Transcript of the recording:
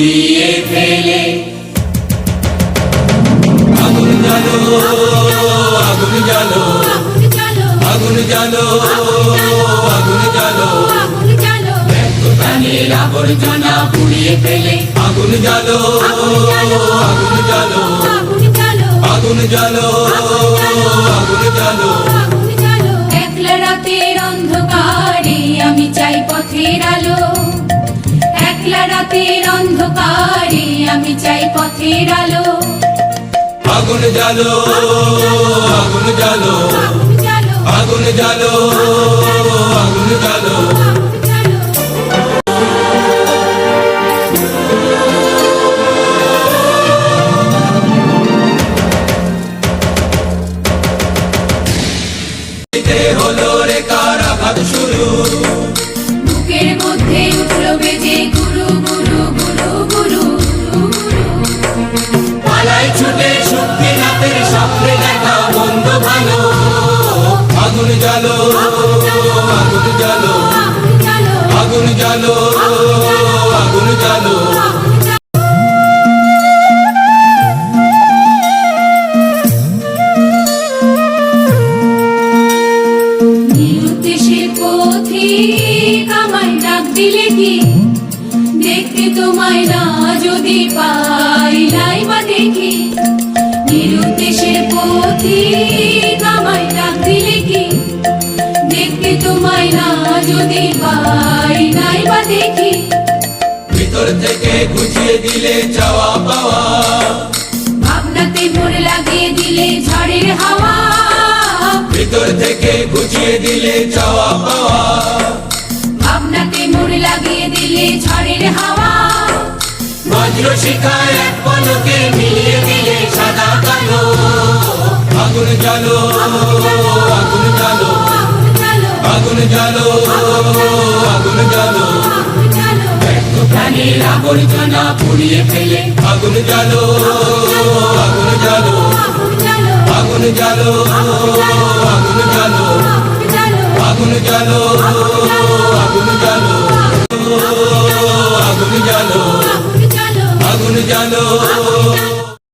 পুড়িয়ে ফেলে। আগুন জ্বালো, আগুন জ্বালো, আগুন জ্বালো, আগুন জ্বালো, ব্যর্থ প্রাণের আবর্জনা পুড়িয়ে ফেলে। আগুন জ্বালো, আগুন জ্বালো, আগুন জ্বালো, আগুন জ্বালো। একলা রাতের অন্ধকারে আমি চাই পথের আলো, একলা রাতের অন্ধকারে আমি চাই পথের আলো। আগুন জ্বালো, আগুন জ্বালো, আগুন জ্বালো, আগুন জ্বালো। হলো রে কারাঘাত শুরু, বুকের মধ্যে উঠলো বেজে গুরু গুরু গুরু গুরু গুরু। পালাই ছুটে শক্তিনাথের স্বপ্নে দেখা মন্দ ভালো। আগুন জ্বালো, আগুন জ্বালো, আগুন জ্বালো, আগুন জ্বালো। নিরুদ্দেশের পথিক আমায় ডাক দিলে কি, দেখতে তোমায় না যদি পাই নাই বা দেখি। নিরুদ্দেশের পথিক আমায় ডাক দিলে কি, দেখতে তোমায় না যদি পাই নাই বা দেখি। ভিতর থেকে গুছিয়ে দিলে চাওয়া পাওয়া, ভাবনাতে মোড় লাগিয়ে দিলে ঝড়ের হাওয়া। ভিতর থেকে গুছিয়ে দিলে চাওয়া পাওয়া, ভাবনাতে মোড় লাগিয়ে দিলে ঝড়ের হাওয়া। বজ্র শিখায় এক পলকে মিলিয়ে দিলে সাদা কালো। আগুন জ্বালো, আগুন জ্বালো, আগুন জ্বালো, আগুন জ্বালো। ব্যর্থ প্রাণের আবর্জনা পুড়িয়ে ফেলে। আগুন জ্বালো, আগুন জ্বালো, আগুন জ্বালো, আগুন জ্বালো, আগুন জ্বালো, আগুন জ্বালো, আগুন জ্বালো, আগুন জ্বালো।